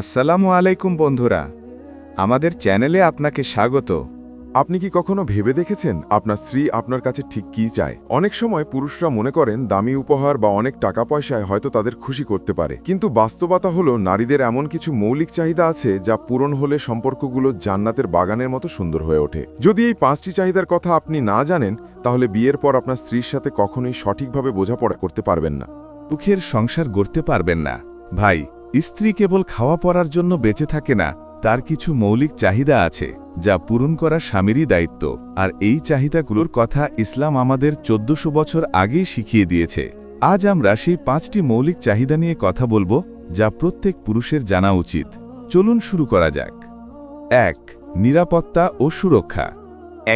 আসসালামু আলাইকুম বন্ধুরা, আমাদের চ্যানেলে আপনাকে স্বাগত। আপনি কি কখনো ভেবে দেখেছেন আপনার স্ত্রী আপনার কাছে ঠিক কী চায়? অনেক সময় পুরুষরা মনে করেন দামি উপহার বা অনেক টাকা পয়সায় হয়তো তাদের খুশি করতে পারে, কিন্তু বাস্তবতা হলো নারীদের এমন কিছু মৌলিক চাহিদা আছে যা পূরণ হলে সম্পর্কগুলো জান্নাতের বাগানের মতো সুন্দর হয়ে ওঠে। যদি এই 5টি চাহিদার কথা আপনি না জানেন, তাহলে বিয়ের পর আপনার স্ত্রীর সাথে কখনোই সঠিকভাবে বোঝাপড়া করতে পারবেন না। সুখের সংসার গড়তে পারবেন না। ভাই, স্ত্রী কেবল খাওয়া পরার জন্য বেঁচে থাকে না, তার কিছু মৌলিক চাহিদা আছে যা পূরণ করা স্বামীরই দায়িত্ব। আর এই চাহিদাগুলোর কথা ইসলাম আমাদের 1400 বছর আগেই শিখিয়ে দিয়েছে। আজ আমরা সেই 5টি মৌলিক চাহিদা নিয়ে কথা বলবো, যা প্রত্যেক পুরুষের জানা উচিত। চলুন শুরু করা যাক। 1. নিরাপত্তা ও সুরক্ষা।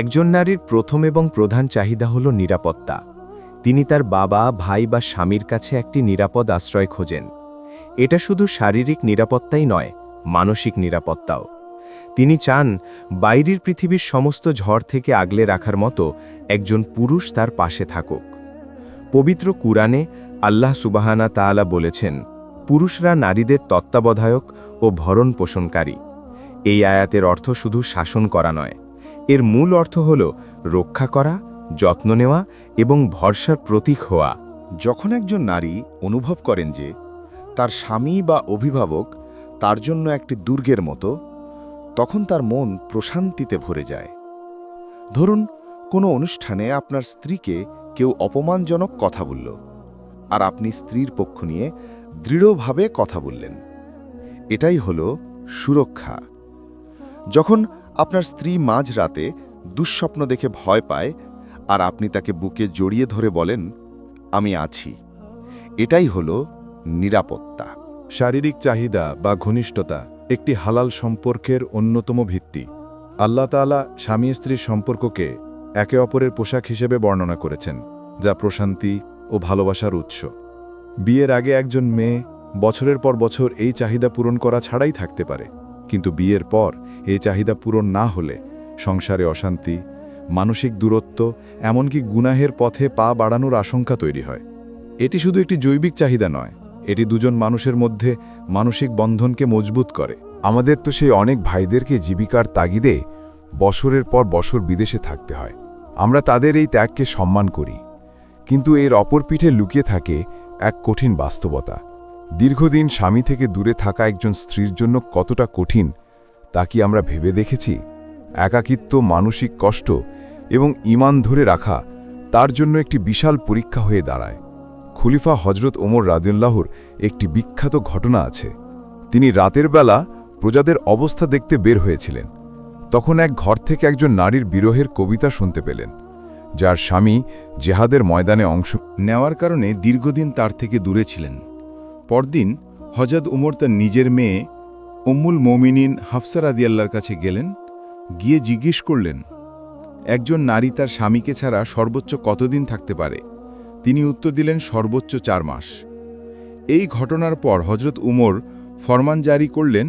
একজন নারীর প্রথম এবং প্রধান চাহিদা হল নিরাপত্তা। তিনি তার বাবা, ভাই বা স্বামীর কাছে একটি নিরাপদ আশ্রয় খোঁজেন। এটা শুধু শারীরিক নিরাপত্তাই নয়, মানসিক নিরাপত্তাও। তিনি চান বাইরের পৃথিবীর সমস্ত ঝড় থেকে আগলে রাখার মতো একজন পুরুষ তার পাশে থাকুক। পবিত্র কুরআনে আল্লাহ সুবহানা তাআলা বলেছেন, পুরুষরা নারীদের তত্ত্বাবধায়ক ও ভরণ পোষণকারী। এই আয়াতের অর্থ শুধু শাসন করা নয়, এর মূল অর্থ হল রক্ষা করা, যত্ন নেওয়া এবং ভরসার প্রতীক হওয়া। যখন একজন নারী অনুভব করেন যে তার স্বামী বা অভিভাবক তার জন্য একটি দুর্গের মতো, তখন তার মন প্রশান্তিতে ভরে যায়। ধরুন, কোনো অনুষ্ঠানে আপনার স্ত্রীকে কেউ অপমানজনক কথা বলল, আর আপনি স্ত্রীর পক্ষ নিয়ে দৃঢ়ভাবে কথা বললেন। এটাই হলো সুরক্ষা। যখন আপনার স্ত্রী মাঝরাতে দুঃস্বপ্ন দেখে ভয় পায়, আর আপনি তাকে বুকে জড়িয়ে ধরে বলেন, আমি আছি, এটাই হলো নিরাপত্তা। শারীরিক চাহিদা বা ঘনিষ্ঠতা একটি হালাল সম্পর্কের অন্যতম ভিত্তি। আল্লাহ তাআলা স্বামী স্ত্রীর সম্পর্ককে একে অপরের পোশাক হিসেবে বর্ণনা করেছেন, যা প্রশান্তি ও ভালোবাসার উৎস। বিয়ের আগে একজন মেয়ে বছরের পর বছর এই চাহিদা পূরণ করা ছাড়াই থাকতে পারে, কিন্তু বিয়ের পর এই চাহিদা পূরণ না হলে সংসারে অশান্তি, মানসিক দূরত্ব, এমনকি গুনাহের পথে পা বাড়ানোর আশঙ্কা তৈরি হয়। এটি শুধু একটি জৈবিক চাহিদা নয়, এটি দুজন মানুষের মধ্যে মানসিক বন্ধনকে মজবুত করে। আমাদের তো সেই অনেক ভাইদেরকে জীবিকার তাগিদে বছরের পর বছর বিদেশে থাকতে হয়। আমরা তাদের এই ত্যাগকে সম্মান করি, কিন্তু এর অপর পিঠে লুকিয়ে থাকে এক কঠিন বাস্তবতা। দীর্ঘদিন স্বামী থেকে দূরে থাকা একজন স্ত্রীর জন্য কতটা কঠিন তা কি আমরা ভেবে দেখেছি? একাকিত্ব, মানসিক কষ্ট এবং ঈমান ধরে রাখা তার জন্য একটি বিশাল পরীক্ষা হয়ে দাঁড়ায়। খলিফা হজরত ওমর রাদিয়াল্লাহুর একটি বিখ্যাত ঘটনা আছে। তিনি রাতের বেলা প্রজাদের অবস্থা দেখতে বের হয়েছিলেন। তখন এক ঘর থেকে একজন নারীর বিরহের কবিতা শুনতে পেলেন, যার স্বামী জেহাদের ময়দানে অংশ নেওয়ার কারণে দীর্ঘদিন তার থেকে দূরে ছিলেন। পরদিন হজরত উমর তার নিজের মেয়ে উম্মুল মোমিনিন হাফসা রাদিয়াল্লাহর কাছে গেলেন। গিয়ে জিজ্ঞেস করলেন, একজন নারী তার স্বামীকে ছাড়া সর্বোচ্চ কতদিন থাকতে পারে? তিনি উত্তর দিলেন, সর্বোচ্চ 4 মাস। এই ঘটনার পর হজরত উমর ফরমান জারি করলেন,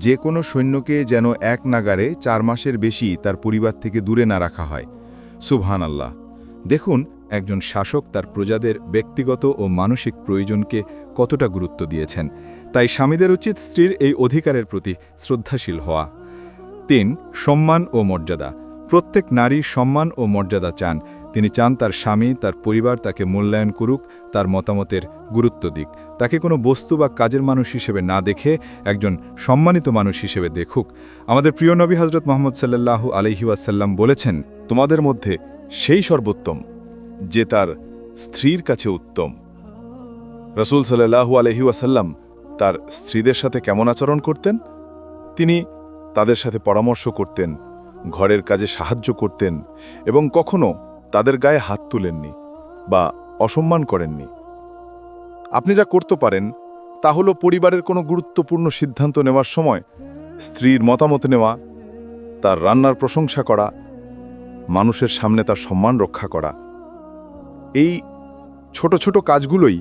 যে কোনো সৈন্যকে যেন এক নাগারে 4 মাসের বেশি তার পরিবার থেকে দূরে না রাখা হয়। সুবহানাল্লাহ! দেখুন, একজন শাসক তার প্রজাদের ব্যক্তিগত ও মানসিক প্রয়োজনকে কতটা গুরুত্ব দিয়েছেন। তাই স্বামীদের উচিত স্ত্রীর এই অধিকারের প্রতি শ্রদ্ধাশীল হওয়া। 3. সম্মান ও মর্যাদা। প্রত্যেক নারী সম্মান ও মর্যাদা চান। তিনি চান তার স্বামী, তার পরিবার তাকে মূল্যায়ন করুক, তার মতামতের গুরুত্ব দিক, তাকে কোনো বস্তু বা কাজের মানুষ হিসেবে না দেখে একজন সম্মানিত মানুষ হিসেবে দেখুক। আমাদের প্রিয় নবী হজরত মুহাম্মদ সাল্লাল্লাহু আলাইহি ওয়াসাল্লাম বলেছেন, তোমাদের মধ্যে সেই সর্বোত্তম যে তার স্ত্রীর কাছে উত্তম। রাসূল সাল্লাল্লাহু আলাইহি ওয়াসাল্লাম তার স্ত্রীদের সাথে কেমন আচরণ করতেন? তিনি তাদের সাথে পরামর্শ করতেন, ঘরের কাজে সাহায্য করতেন এবং কখনো তাদের গায়ে হাত তুলেননি বা অসম্মান করেননি। আপনি যা করতে পারেন তা হলো পরিবারের কোনো গুরুত্বপূর্ণ সিদ্ধান্ত নেওয়ার সময় স্ত্রীর মতামত নেওয়া, তার রান্নার প্রশংসা করা, মানুষের সামনে তার সম্মান রক্ষা করা। এই ছোট ছোট কাজগুলোই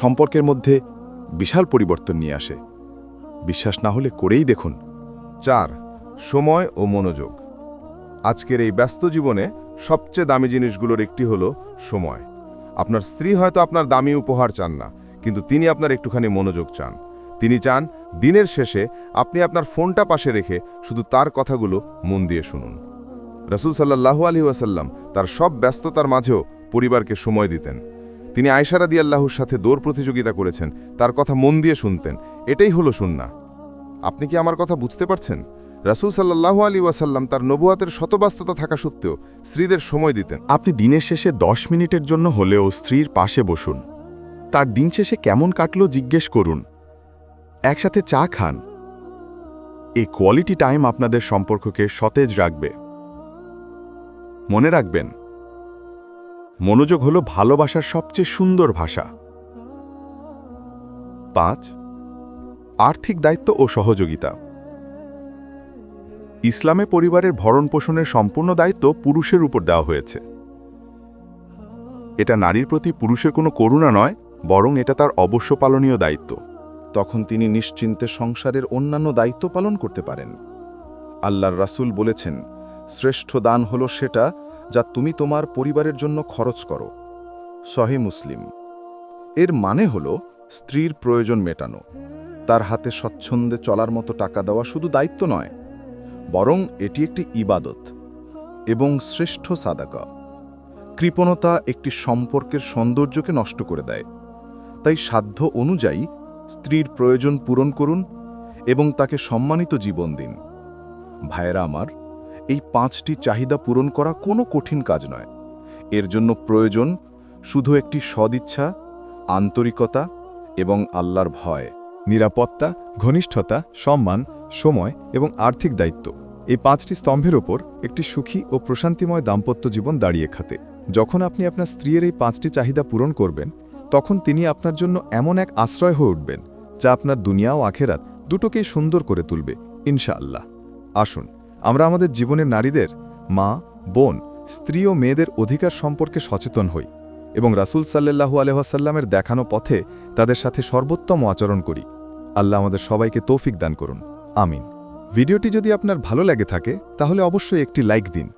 সম্পর্কের মধ্যে বিশাল পরিবর্তন নিয়ে আসে। বিশ্বাস না হলে করেই দেখুন। 4. সময় ও মনোযোগ। আজকের এই ব্যস্ত জীবনে সবচেয়ে দামি জিনিসগুলোর একটি হলো সময়। আপনার স্ত্রী হয়তো আপনার দামি উপহার চান না, কিন্তু তিনি আপনার একটুখানি মনোযোগ চান। তিনি চান দিনের শেষে আপনি আপনার ফোনটা পাশে রেখে শুধু তার কথাগুলো মন দিয়ে শুনুন। রাসূল সাল্লাল্লাহু আলাইহি ওয়াসাল্লাম তার সব ব্যস্ততার মাঝেও পরিবারকে সময় দিতেন। তিনি আয়েশা রাদিয়াল্লাহুর সাথে দৌড় প্রতিযোগিতা করেছেন, তার কথা মন দিয়ে শুনতেন। এটাই হলো সুন্নাহ। আপনি কি আমার কথা বুঝতে পারছেন? রাসূল সাল্লাল্লাহু আলাইহি ওয়াসাল্লাম তার নবুয়াতের শতব্যস্ততা থাকা সত্ত্বেও স্ত্রীদের সময় দিতেন। আপনি দিনের শেষে 10 মিনিটের জন্য হলেও স্ত্রীর পাশে বসুন। তার দিন শেষে কেমন কাটলো জিজ্ঞেস করুন। একসাথে চা খান। এই কোয়ালিটি টাইম আপনাদের সম্পর্ককে সতেজ রাখবে। মনে রাখবেন, মনোযোগ হলো ভালোবাসার সবচেয়ে সুন্দর ভাষা। 5. আর্থিক দায়িত্ব ও সহযোগিতা। ইসলামে পরিবারের ভরণ পোষণের সম্পূর্ণ দায়িত্ব পুরুষের উপর দেওয়া হয়েছে। এটা নারীর প্রতি পুরুষের কোনো করুণা নয়, বরং এটা তার অবশ্য পালনীয় দায়িত্ব। তখন তিনি নিশ্চিন্তে সংসারের অন্যান্য দায়িত্ব পালন করতে পারেন। আল্লাহর রাসূল বলেছেন, শ্রেষ্ঠ দান হলো সেটা যা তুমি তোমার পরিবারের জন্য খরচ করো। সহিহ মুসলিম। এর মানে হলো স্ত্রীর প্রয়োজন মেটানো। তার হাতে স্বচ্ছন্দে চলার মতো টাকা দেওয়া শুধু দায়িত্ব নয়, বরং এটি একটি ইবাদত এবং শ্রেষ্ঠ সাদাকা। কৃপণতা একটি সম্পর্কের সৌন্দর্যকে নষ্ট করে দেয়। তাই সাধ্য অনুযায়ী স্ত্রীর প্রয়োজন পূরণ করুন এবং তাকে সম্মানিত জীবন দিন। ভাইয়েরা আমার, এই 5টি চাহিদা পূরণ করা কোনো কঠিন কাজ নয়। এর জন্য প্রয়োজন শুধু একটি সদিচ্ছা, আন্তরিকতা এবং আল্লাহর ভয়। নিরাপত্তা, ঘনিষ্ঠতা, সম্মান, সময় এবং আর্থিক দায়িত্ব, এই 5টি স্তম্ভের ওপর একটি সুখী ও প্রশান্তিময় দাম্পত্য জীবন দাঁড়িয়ে খাতে। যখন আপনি আপনার স্ত্রীর এই 5টি চাহিদা পূরণ করবেন, তখন তিনি আপনার জন্য এমন এক আশ্রয় হয়ে উঠবেন যা আপনার দুনিয়া ও আখেরাত দুটোকেই সুন্দর করে তুলবে ইনশাআল্লাহ। আসুন আমরা আমাদের জীবনের নারীদের, মা, বোন, স্ত্রী ও মেয়েদের অধিকার সম্পর্কে সচেতন হই এবং রাসূল সাল্লাল্লাহু আলাইহি ওয়াসাল্লামের দেখানো পথে তাদের সাথে সর্বোত্তম আচরণ করি। আল্লাহ আমাদের সবাইকে তৌফিক দান করুন। আমিন। ভিডিওটি যদি আপনার ভালো লাগে থাকে তাহলে অবশ্যই একটি লাইক দিন।